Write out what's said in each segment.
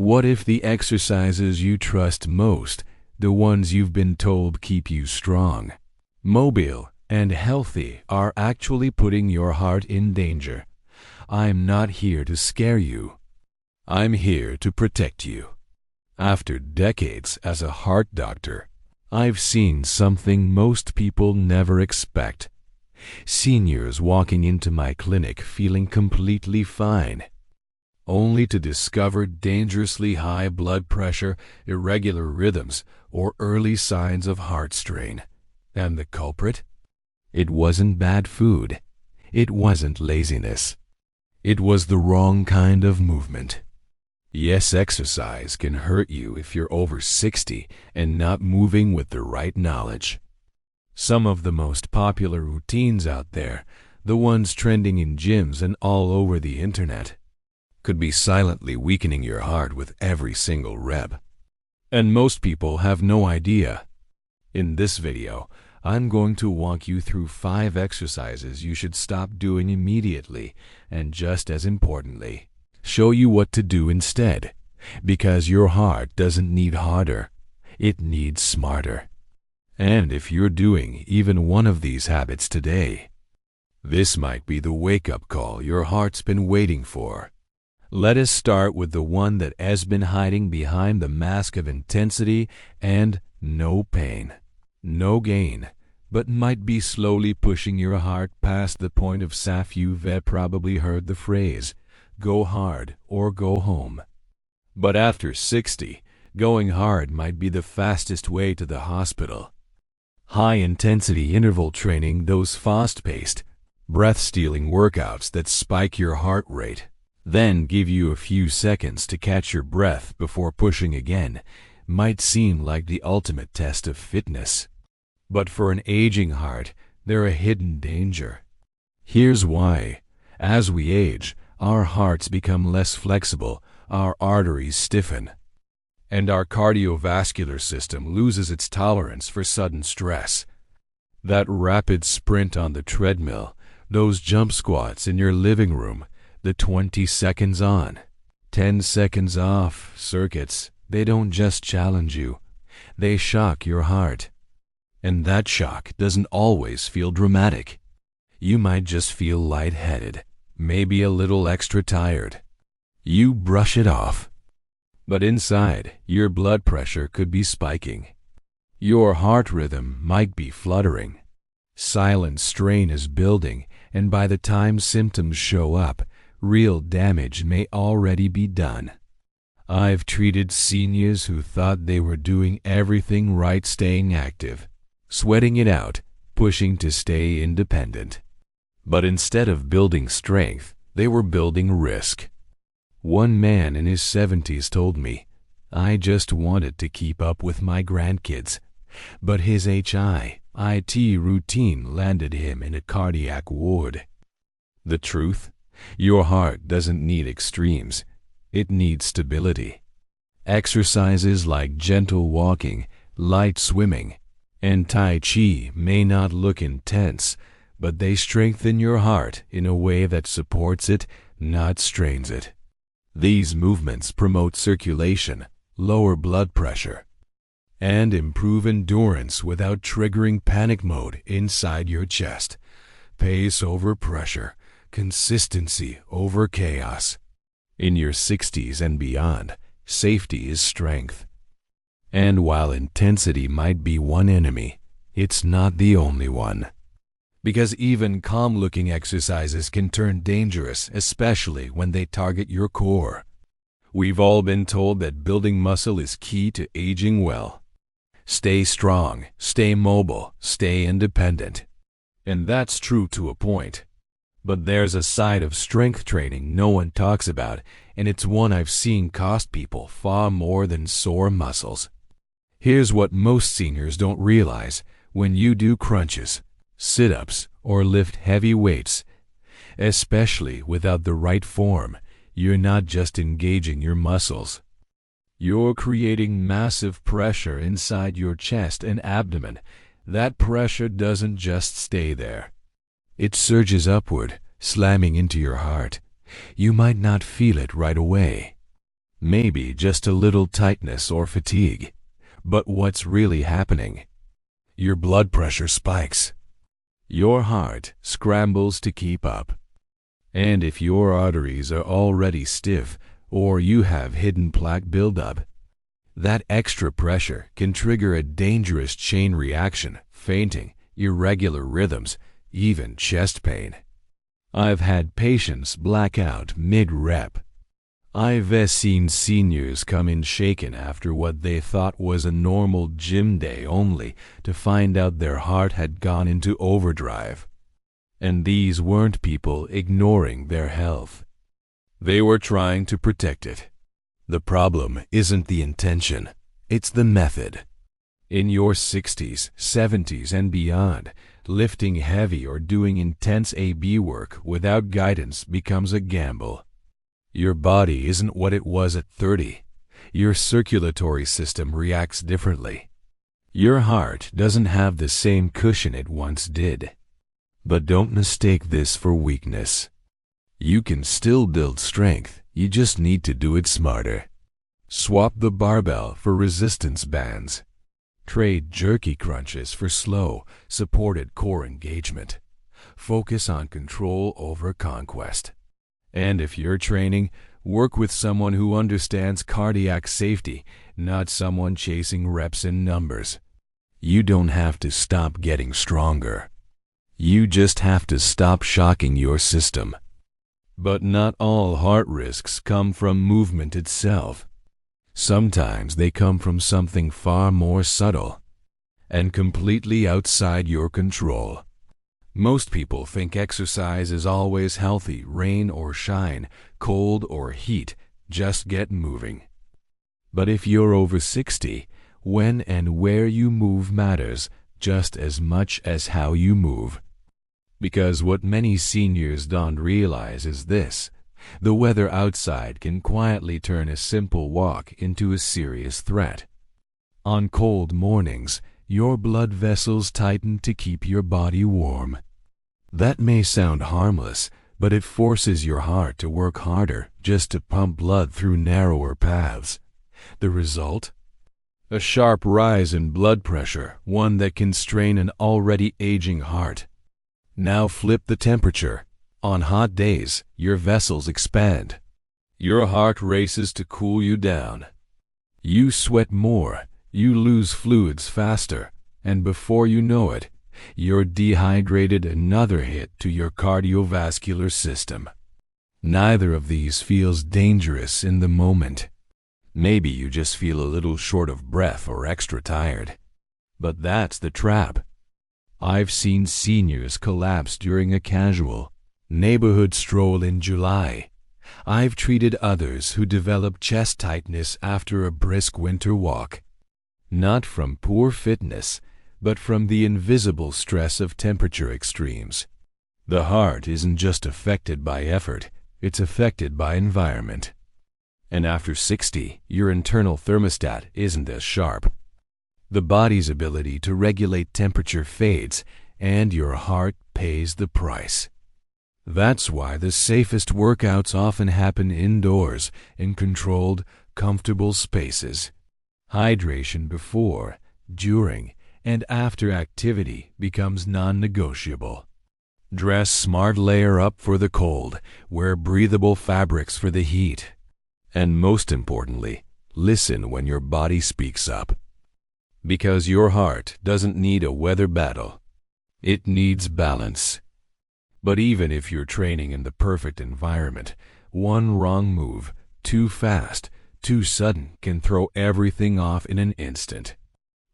What if the exercises you trust most, the ones you've been told keep you strong, mobile, and healthy, are actually putting your heart in danger? I'm not here to scare you. I'm here to protect you. After decades as a heart doctor, I've seen something most people never expect. Seniors walking into my clinic feeling completely fine, only to discover dangerously high blood pressure, irregular rhythms, or early signs of heart strain. And the culprit? It wasn't bad food. It wasn't laziness. It was the wrong kind of movement. Yes, exercise can hurt you if you're over 60 and not moving with the right knowledge. Some of the most popular routines out there, the ones trending in gyms and all over the internet, could be silently weakening your heart with every single rep. And most people have no idea. In this video, I'm going to walk you through 5 exercises you should stop doing immediately, and just as importantly, show you what to do instead, because your heart doesn't need harder, it needs smarter. And if you're doing even one of these habits today, this might be the wake-up call your heart's been waiting for. Let us start with the one that has been hiding behind the mask of intensity and no pain, no gain, but might be slowly pushing your heart past the point of SAF. You've probably heard the phrase, go hard or go home. But after 60, going hard might be the fastest way to the hospital. High-intensity interval training, those fast-paced, breath-stealing workouts that spike your heart rate, then give you a few seconds to catch your breath before pushing again, might seem like the ultimate test of fitness. But for an aging heart, they're a hidden danger. Here's why. As we age, our hearts become less flexible, our arteries stiffen, and our cardiovascular system loses its tolerance for sudden stress. That rapid sprint on the treadmill, those jump squats in your living room, the 20 seconds on, 10 seconds off circuits, they don't just challenge you, they shock your heart. And that shock doesn't always feel dramatic. You might just feel lightheaded, maybe a little extra tired. You brush it off. But inside, your blood pressure could be spiking. Your heart rhythm might be fluttering. Silent strain is building, and by the time symptoms show up, real damage may already be done. I've treated seniors who thought they were doing everything right, staying active, sweating it out, pushing to stay independent. But instead of building strength, they were building risk. One man in his 70s told me, I just wanted to keep up with my grandkids, but his HIIT routine landed him in a cardiac ward. The truth? Your heart doesn't need extremes, it needs stability. Exercises like gentle walking, light swimming, and Tai Chi may not look intense, but they strengthen your heart in a way that supports it, not strains it. These movements promote circulation, lower blood pressure, and improve endurance without triggering panic mode inside your chest. Pace over pressure, consistency over chaos. In your 60s and beyond, safety is strength. And while intensity might be one enemy, it's not the only one. Because even calm-looking exercises can turn dangerous, especially when they target your core. We've all been told that building muscle is key to aging well. Stay strong, stay mobile, stay independent. And that's true to a point. But there's a side of strength training no one talks about, and it's one I've seen cost people far more than sore muscles. Here's what most seniors don't realize: when you do crunches, sit-ups, or lift heavy weights, especially without the right form, you're not just engaging your muscles. You're creating massive pressure inside your chest and abdomen. That pressure doesn't just stay there. It surges upward, slamming into your heart. You might not feel it right away, Maybe just a little tightness or fatigue. But what's really happening? Your blood pressure spikes. Your heart scrambles to keep up. And if your arteries are already stiff or you have hidden plaque buildup, that extra pressure can trigger a dangerous chain reaction, fainting, irregular rhythms, even chest pain. I've had patients black out mid-rep. I've seen seniors come in shaken after what they thought was a normal gym day only to find out their heart had gone into overdrive. And these weren't people ignoring their health. They were trying to protect it. The problem isn't the intention, it's the method. In your 60s, 70s, and beyond, lifting heavy or doing intense AB work without guidance becomes a gamble. Your body isn't what it was at 30. Your circulatory system reacts differently. Your heart doesn't have the same cushion it once did. But don't mistake this for weakness. You can still build strength, you just need to do it smarter. Swap the barbell for resistance bands. Trade jerky crunches for slow, supported core engagement. Focus on control over conquest. And if you're training, work with someone who understands cardiac safety, not someone chasing reps and numbers. You don't have to stop getting stronger. You just have to stop shocking your system. But not all heart risks come from movement itself. Sometimes they come from something far more subtle and completely outside your control. Most people think exercise is always healthy, rain or shine, cold or heat, just get moving. But if you're over 60, when and where you move matters just as much as how you move. Because what many seniors don't realize is this: the weather outside can quietly turn a simple walk into a serious threat. On cold mornings, your blood vessels tighten to keep your body warm. That may sound harmless, but it forces your heart to work harder just to pump blood through narrower paths. The result? A sharp rise in blood pressure, one that can strain an already aging heart. Now flip the temperature. On hot days, your vessels expand. Your heart races to cool you down. You sweat more, you lose fluids faster, and before you know it, you're dehydrated, another hit to your cardiovascular system. Neither of these feels dangerous in the moment. Maybe you just feel a little short of breath or extra tired. But that's the trap. I've seen seniors collapse during a casual neighborhood stroll in July. I've treated others who developed chest tightness after a brisk winter walk. Not from poor fitness, but from the invisible stress of temperature extremes. The heart isn't just affected by effort, it's affected by environment. And after 60, your internal thermostat isn't as sharp. The body's ability to regulate temperature fades, and your heart pays the price. That's why the safest workouts often happen indoors, in controlled, comfortable spaces. Hydration before, during, and after activity becomes non-negotiable. Dress smart, layer up for the cold, wear breathable fabrics for the heat. And most importantly, listen when your body speaks up. Because your heart doesn't need a weather battle. It needs balance. But even if you're training in the perfect environment, one wrong move, too fast, too sudden, can throw everything off in an instant.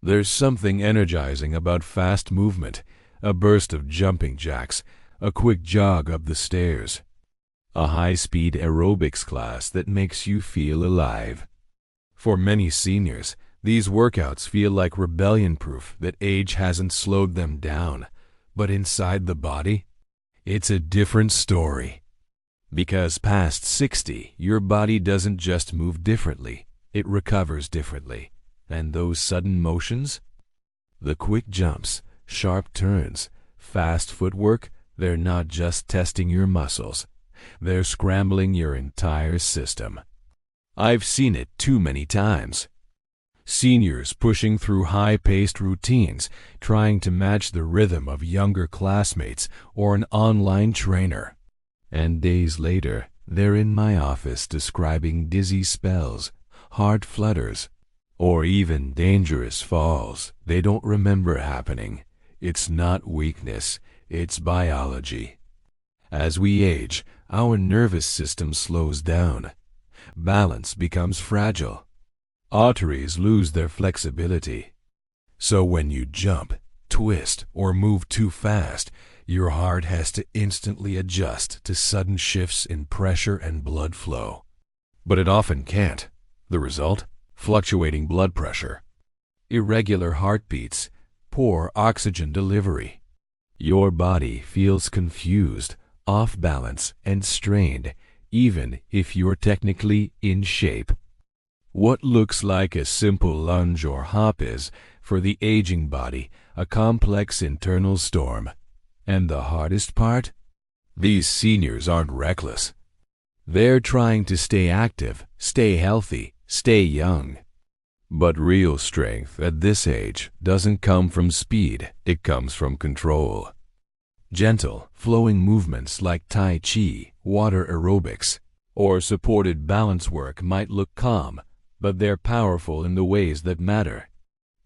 There's something energizing about fast movement, a burst of jumping jacks, a quick jog up the stairs, a high-speed aerobics class that makes you feel alive. For many seniors, these workouts feel like rebellion proof that age hasn't slowed them down. But inside the body, it's a different story. Because past 60, your body doesn't just move differently, it recovers differently. And those sudden motions? The quick jumps, sharp turns, fast footwork, they're not just testing your muscles. They're scrambling your entire system. I've seen it too many times. Seniors pushing through high-paced routines, trying to match the rhythm of younger classmates or an online trainer. And days later, they're in my office describing dizzy spells, heart flutters, or even dangerous falls they don't remember happening. It's not weakness, it's biology. As we age, our nervous system slows down. Balance becomes fragile. Arteries lose their flexibility. So when you jump, twist, or move too fast, your heart has to instantly adjust to sudden shifts in pressure and blood flow. But it often can't. The result? Fluctuating blood pressure, irregular heartbeats, poor oxygen delivery. Your body feels confused, off balance, and strained, even if you're technically in shape. What looks like a simple lunge or hop is, for the aging body, a complex internal storm. And the hardest part? These seniors aren't reckless. They're trying to stay active, stay healthy, stay young. But real strength at this age doesn't come from speed, it comes from control. Gentle, flowing movements like Tai Chi, water aerobics, or supported balance work might look calm, but they're powerful in the ways that matter.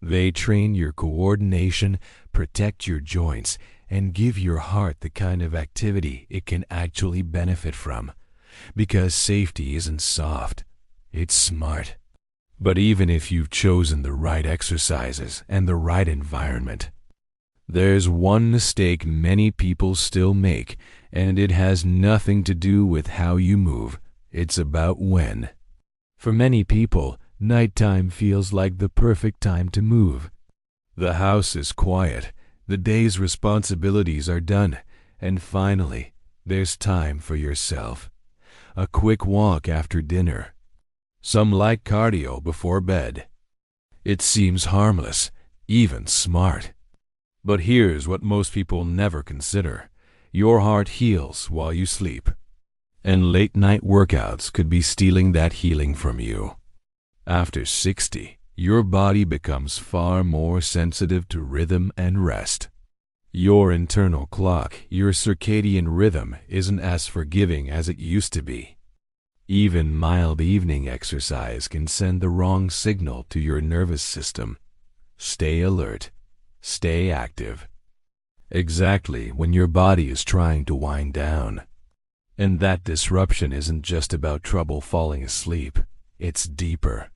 They train your coordination, protect your joints, and give your heart the kind of activity it can actually benefit from. Because safety isn't soft, it's smart. But even if you've chosen the right exercises and the right environment, there's one mistake many people still make, and it has nothing to do with how you move. It's about when. For many people, nighttime feels like the perfect time to move. The house is quiet, the day's responsibilities are done, and finally, there's time for yourself. A quick walk after dinner. Some light cardio before bed. It seems harmless, even smart. But here's what most people never consider. Your heart heals while you sleep. And late-night workouts could be stealing that healing from you. After 60, your body becomes far more sensitive to rhythm and rest. Your internal clock, your circadian rhythm, isn't as forgiving as it used to be. Even mild evening exercise can send the wrong signal to your nervous system. Stay alert. Stay active. Exactly when your body is trying to wind down. And that disruption isn't just about trouble falling asleep. It's deeper.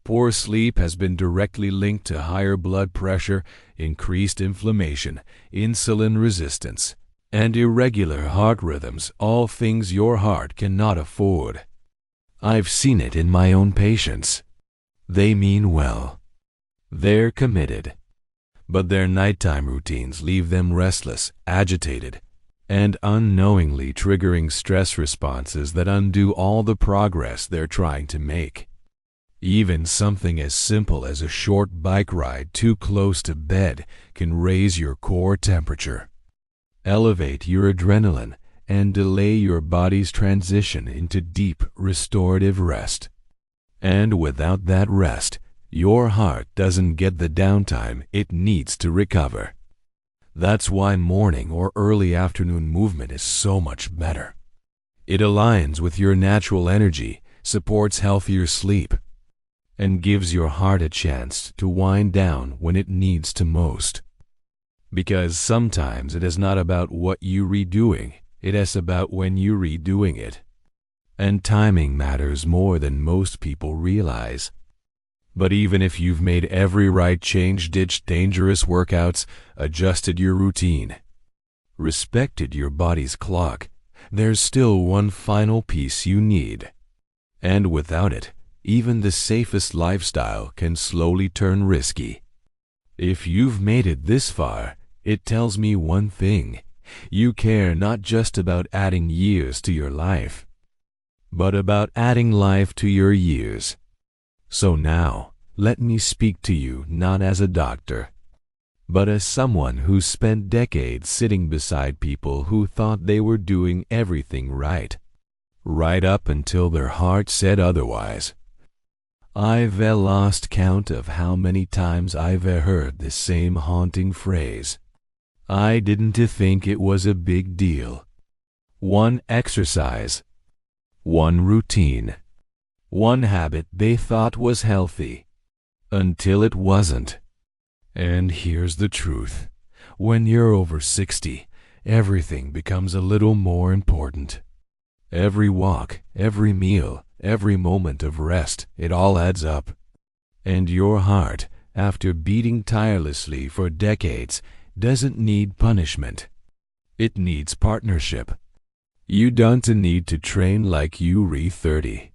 Poor sleep has been directly linked to higher blood pressure, increased inflammation, insulin resistance, and irregular heart rhythms, all things your heart cannot afford. I've seen it in my own patients. They mean well. They're committed. But their nighttime routines leave them restless, agitated, and unknowingly triggering stress responses that undo all the progress they're trying to make. Even something as simple as a short bike ride too close to bed can raise your core temperature, elevate your adrenaline, and delay your body's transition into deep, restorative rest. And without that rest, your heart doesn't get the downtime it needs to recover. That's why morning or early afternoon movement is so much better. It aligns with your natural energy, supports healthier sleep, and gives your heart a chance to wind down when it needs to most. Because sometimes it is not about what you're redoing, it is about when you're redoing it. And timing matters more than most people realize. But even if you've made every right change, ditched dangerous workouts, adjusted your routine, respected your body's clock, there's still one final piece you need. And without it, even the safest lifestyle can slowly turn risky. If you've made it this far, it tells me one thing. You care not just about adding years to your life, but about adding life to your years. So now, let me speak to you not as a doctor, but as someone who spent decades sitting beside people who thought they were doing everything right. right up until their heart said otherwise. I've lost count of how many times I've heard the same haunting phrase. I didn't think it was a big deal. One exercise, one routine, one habit they thought was healthy, until it wasn't. And here's the truth. When you're over 60, everything becomes a little more important. Every walk, every meal, every moment of rest, it all adds up. And your heart, after beating tirelessly for decades, doesn't need punishment. It needs partnership. You don't need to train like you're 30.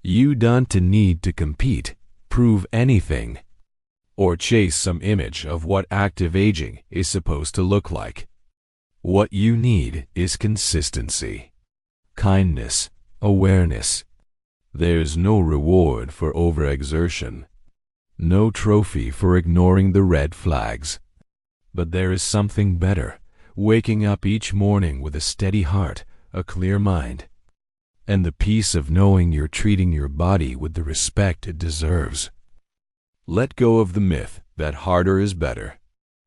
You don't need to compete, prove anything, or chase some image of what active aging is supposed to look like. What you need is consistency, kindness, awareness. There's no reward for overexertion, no trophy for ignoring the red flags. But there is something better, waking up each morning with a steady heart, a clear mind, and the peace of knowing you're treating your body with the respect it deserves. Let go of the myth that harder is better.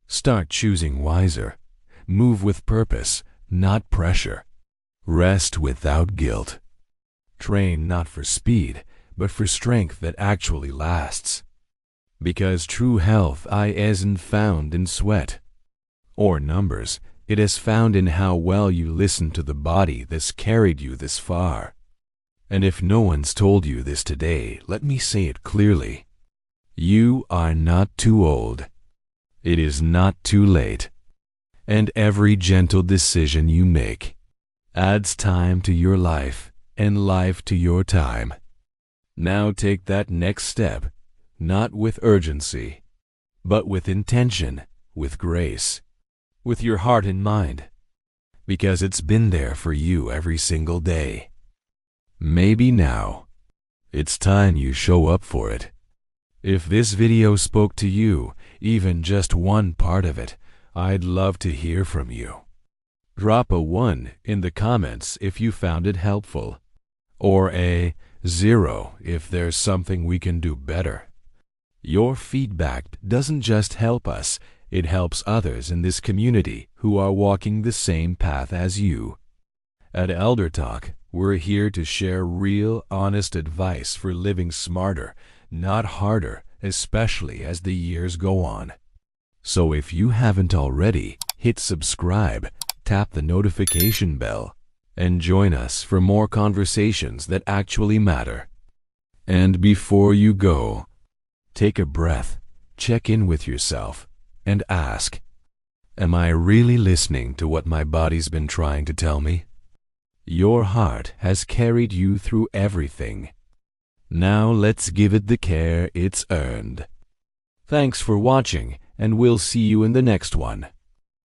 Start choosing wiser. Move with purpose, not pressure. Rest without guilt. Train not for speed, but for strength that actually lasts. Because true health isn't found in sweat or numbers. It is found in how well you listen to the body that's carried you this far. And if no one's told you this today, let me say it clearly. You are not too old. It is not too late. And every gentle decision you make adds time to your life and life to your time. Now take that next step, not with urgency, but with intention, with grace, with your heart and mind, because it's been there for you every single day. Maybe now, it's time you show up for it. If this video spoke to you, even just one part of it, I'd love to hear from you. Drop a 1 in the comments if you found it helpful, or a 0 if there's something we can do better. Your feedback doesn't just help us, it helps others in this community who are walking the same path as you. At ElderTalk, we're here to share real, honest advice for living smarter, not harder, especially as the years go on. So if you haven't already, hit subscribe, tap the notification bell, and join us for more conversations that actually matter. And before you go, take a breath, check in with yourself, and ask, am I really listening to what my body's been trying to tell me? Your heart has carried you through everything. Now let's give it the care it's earned. Thanks for watching, and we'll see you in the next one.